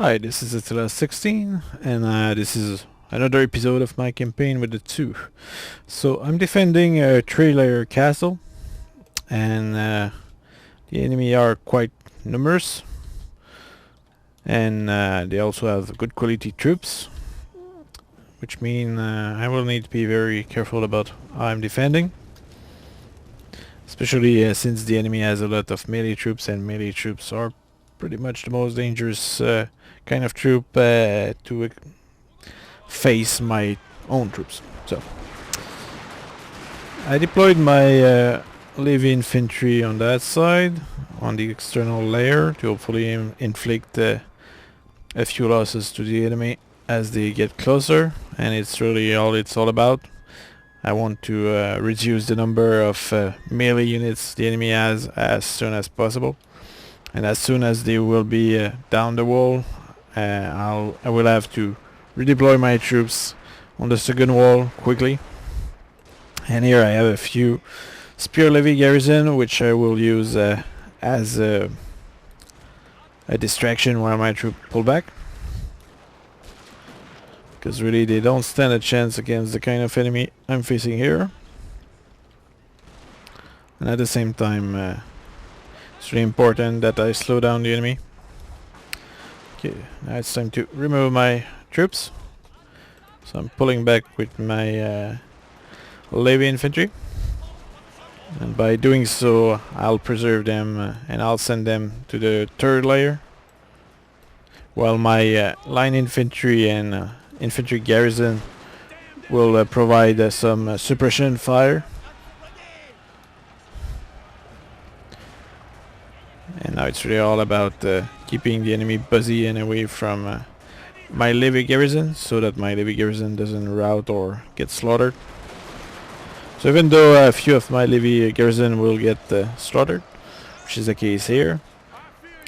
Hi, this is Attila 16, and this is another episode of my campaign with the 2. So I'm defending a 3-layer castle, and the enemy are quite numerous, and they also have good quality troops, which mean I will need to be very careful about how I'm defending, especially since the enemy has a lot of melee troops, and melee troops are pretty much the most dangerous kind of troop to face my own troops. So I deployed my heavy infantry on that side, on the external layer, to hopefully inflict a few losses to the enemy as they get closer, and it's really all it's all about. I want to reduce the number of melee units the enemy has as soon as possible. And as soon as they will be down the wall, I will have to redeploy my troops on the second wall quickly. And here I have a few spear levy garrison, which I will use as a distraction while my troops pull back. Because really they don't stand a chance against the kind of enemy I'm facing here. And at the same time, it's really important that I slow down the enemy. Okay, now it's time to remove my troops. So I'm pulling back with my heavy infantry. And by doing so, I'll preserve them and I'll send them to the third layer. While my line infantry and infantry garrison will provide some suppression fire. And now it's really all about keeping the enemy busy and away from my levy garrison, so that my levy garrison doesn't rout or get slaughtered. So even though a few of my levy garrison will get slaughtered, which is the case here,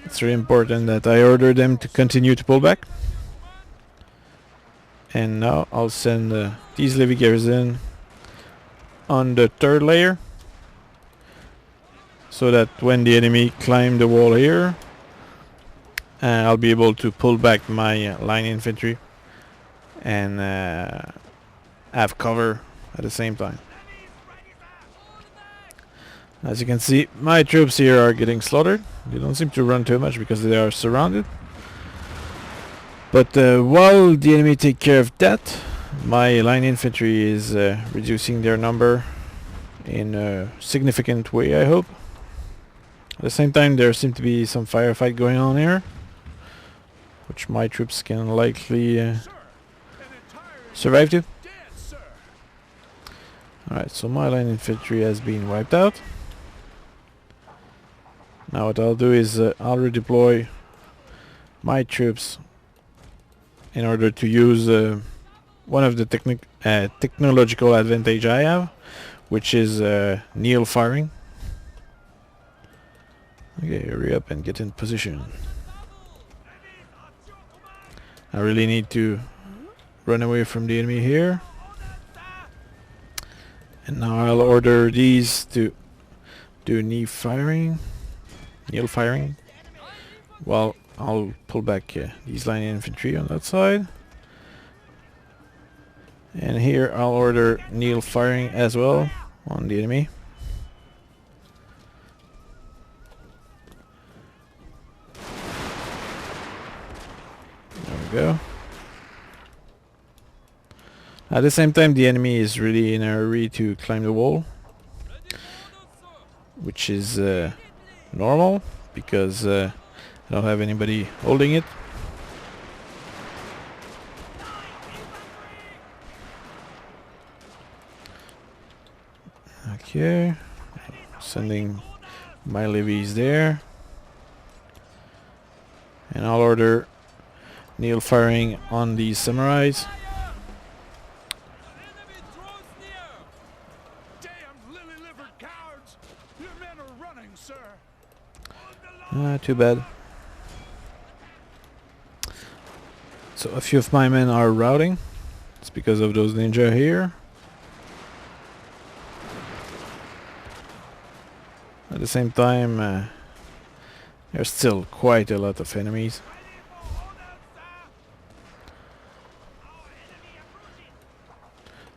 it's really important that I order them to continue to pull back. And now I'll send these levy garrison on the third layer, so that when the enemy climb the wall here, I'll be able to pull back my line infantry and have cover at the same time. As you can see, my troops here are getting slaughtered. They don't seem to run too much because they are surrounded. But while the enemy take care of that, my line infantry is reducing their number in a significant way, I hope. At the same time, there seems to be some firefight going on here, which my troops can likely survive to. Alright, so my line infantry has been wiped out. Now what I'll do is I'll redeploy my troops in order to use one of the technological advantage I have, which is kneel firing. Okay, hurry up and get in position. I really need to run away from the enemy here. And now I'll order these to do kneel firing, while I'll pull back these line infantry on that side. And here I'll order kneel firing as well on the enemy. Go. At the same time, the enemy is really in a hurry to climb the wall, which is normal because I don't have anybody holding it. Okay, sending my levies there, and I'll order kneel firing on these samurais. Too bad. So a few of my men are routing. It's because of those ninja here. At the same time, there's still quite a lot of enemies.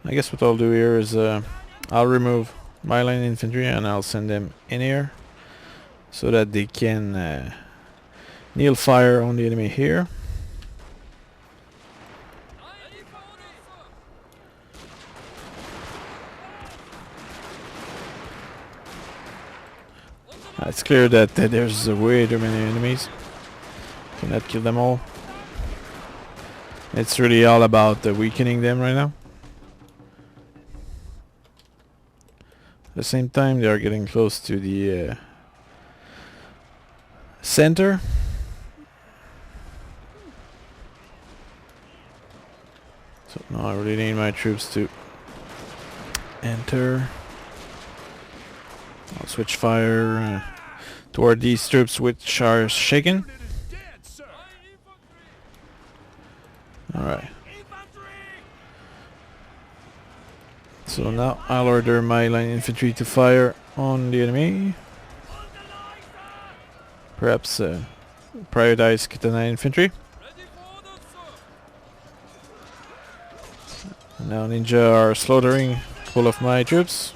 I guess what I'll do here is I'll remove my line infantry and I'll send them in here so that they can kneel fire on the enemy here. It's clear that there's way too many enemies. Cannot kill them all. It's really all about weakening them right now. At the same time, they are getting close to the center. So now I really need my troops to enter. I'll switch fire toward these troops which are shaken. Alright. So now I'll order my line infantry to fire on the enemy. Perhaps prioritize katana infantry. Now ninja are slaughtering all of my troops.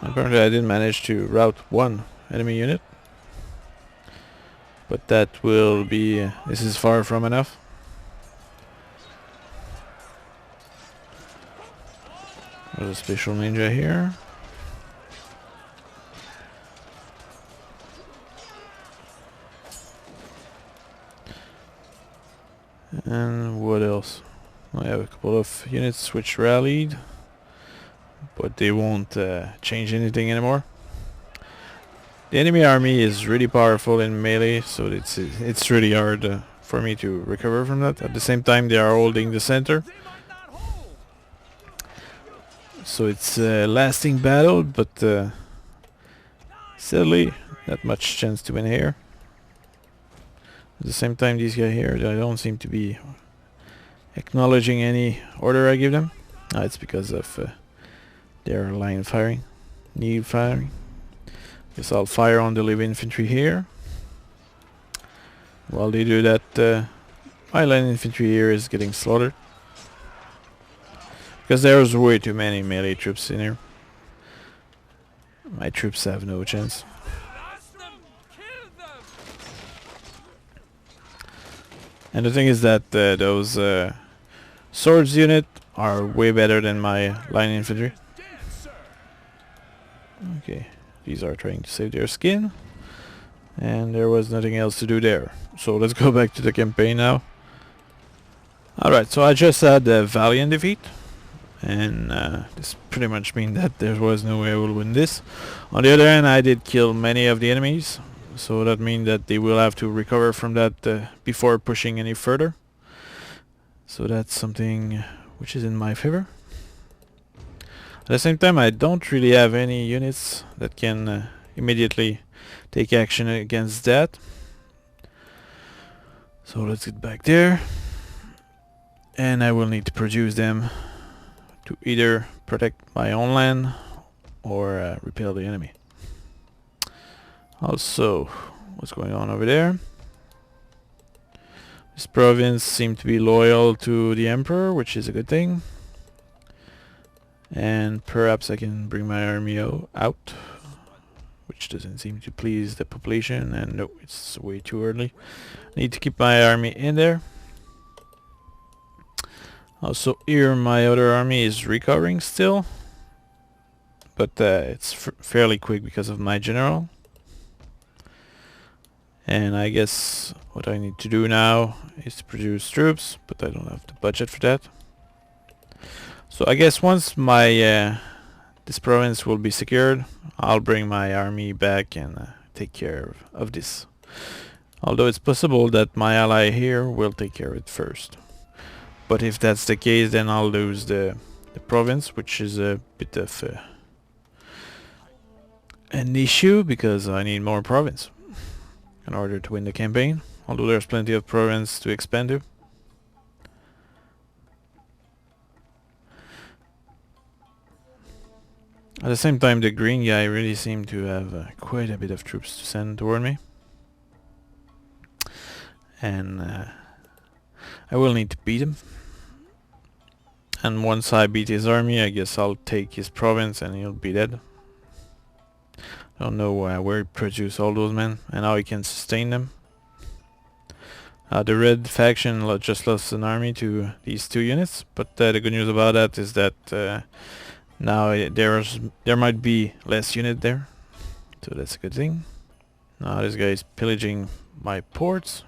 Apparently I didn't manage to rout one enemy unit. But that will be... this is far from enough. There's a special ninja here. And what else? I have a couple of units which rallied, but they won't change anything anymore. The enemy army is really powerful in melee, so it's really hard for me to recover from that. At the same time, they are holding the center, so it's a lasting battle, but sadly, not much chance to win here. At the same time, these guys here, they don't seem to be acknowledging any order I give them. It's because of their line firing, need firing. Guess I'll fire on the live infantry here. While they do that, my line infantry here is getting slaughtered. Because there's way too many melee troops in here. My troops have no chance. And the thing is that those swords unit are way better than my line infantry. Okay. These are trying to save their skin, and there was nothing else to do there. So let's go back to the campaign now. Alright, so I just had a valiant defeat, and this pretty much means that there was no way I will win this. On the other hand, I did kill many of the enemies, so that means that they will have to recover from that before pushing any further. So that's something which is in my favor. At the same time, I don't really have any units that can immediately take action against that. So let's get back there. And I will need to produce them to either protect my own land or repel the enemy. Also, what's going on over there? This province seems to be loyal to the emperor, which is a good thing. And perhaps I can bring my army out, which doesn't seem to please the population, and no, it's way too early. I need to keep my army in there. Also here my other army is recovering still, but it's fairly quick because of my general. And I guess what I need to do now is to produce troops, but I don't have the budget for that. So I guess once my this province will be secured, I'll bring my army back and take care of this. Although it's possible that my ally here will take care of it first. But if that's the case, then I'll lose the province, which is a bit of an issue, because I need more province in order to win the campaign. Although there's plenty of province to expand to. At the same time, the green guy really seemed to have quite a bit of troops to send toward me. and I will need to beat him. And once I beat his army, I guess I'll take his province and he'll be dead. Don't know where he produced all those men and how he can sustain them. The red faction just lost an army to these 2 units, but the good news about that is that now there might be less unit there, so that's a good thing. Now this guy is pillaging my ports,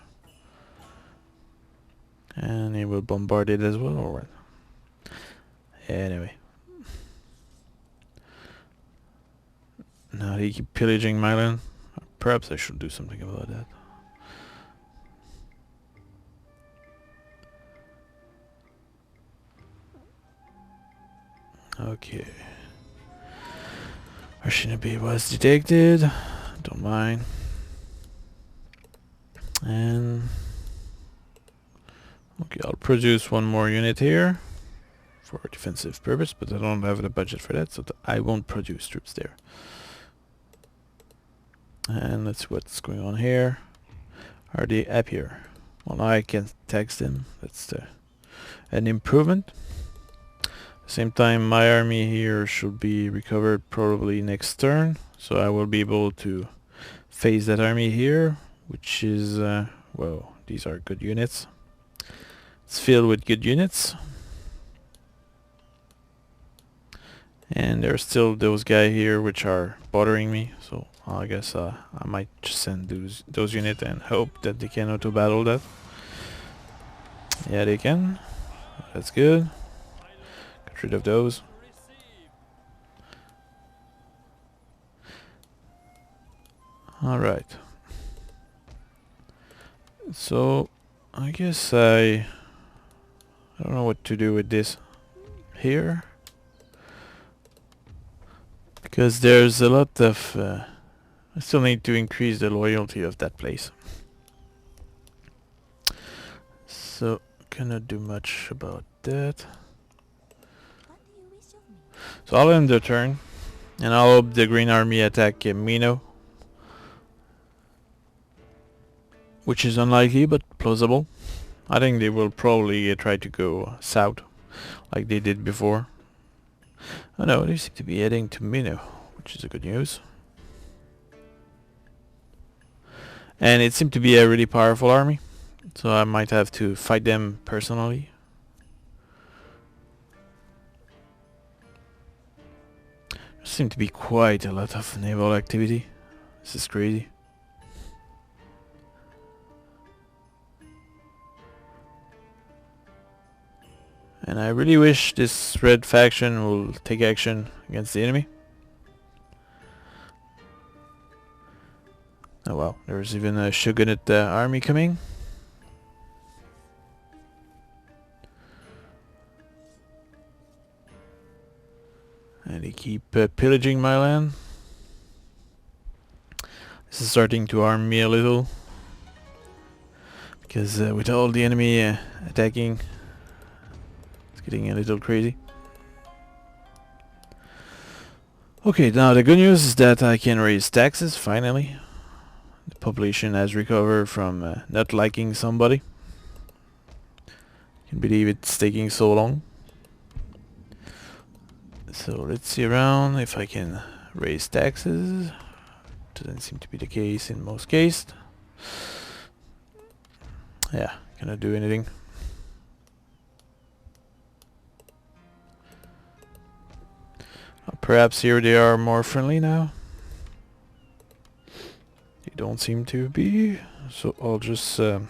and he will bombard it as well, or what? Anyway. Now they keep pillaging my land. Perhaps I should do something about that. Okay. Shinobi was detected. Don't mind. And okay, I'll produce 1 more unit here for defensive purpose, but I don't have the budget for that, so I won't produce troops there. And let's see what's going on here. Are they happier? Well, now I can tax them. That's an improvement. Same time, my army here should be recovered probably next turn, so I will be able to face that army here, which is well, these are good units. It's filled with good units, and there are still those guys here which are bothering me, so I guess I might just send those units and hope that they can auto battle that. Yeah, they can. That's good. Get rid of those. Alright. So I guess I don't know what to do with this here, because there's a lot of I still need to increase the loyalty of that place, so cannot do much about that. So I'll end the turn, and I'll hope the green army attack Mino, which is unlikely but plausible. I think they will probably try to go south like they did before. Oh no, they seem to be heading to Mino, which is a good news. And it seemed to be a really powerful army, so I might have to fight them personally. There seems to be quite a lot of naval activity. This is crazy. And I really wish this red faction will take action against the enemy. Oh wow, there's even a Shogunate army coming. And they keep pillaging my land. This is starting to harm me a little, because with all the enemy attacking, it's getting a little crazy. Okay, now the good news is that I can raise taxes finally. The population has recovered from not liking somebody. Can't believe it's taking so long. So let's see around if I can raise taxes. Doesn't seem to be the case in most cases. Yeah, cannot do anything. Perhaps here they are more friendly now. They don't seem to be, so I'll just send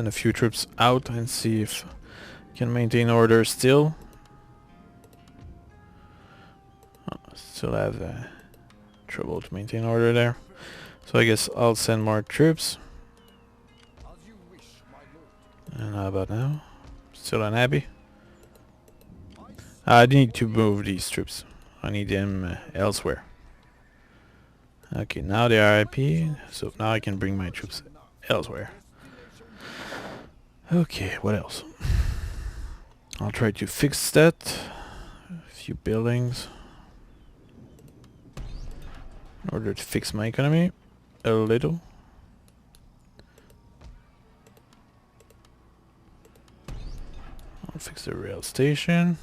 a few troops out and see if I can maintain order still. Still have trouble to maintain order there, so I guess I'll send more troops. And how about now? Still unhappy? I need to move these troops. I need them elsewhere. Okay, now they are happy, so now I can bring my troops elsewhere. Okay, what else? I'll try to fix that. A few buildings in order to fix my economy a little. is the rail station.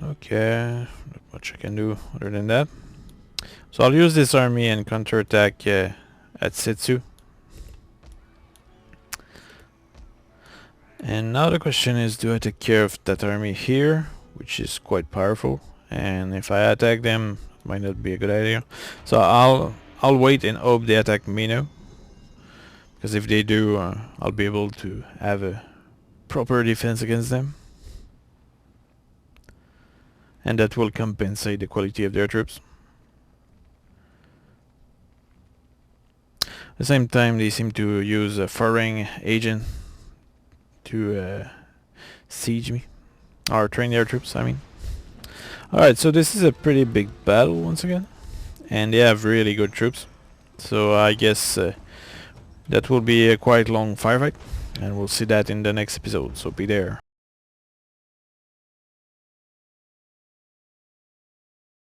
Okay, not much I can do other than that. So I'll use this army and counterattack at Setsu. And now the question is, do I take care of that army here, which is quite powerful, and if I attack them, it might not be a good idea. So I'll wait and hope they attack me now, because if they do, I'll be able to have a proper defense against them, and that will compensate the quality of their troops. At the same time, they seem to use a foreign agent to siege me, or train their troops, I mean. Alright, so this is a pretty big battle once again, and they have really good troops, so I guess that will be a quite long firefight, and we'll see that in the next episode, so be there.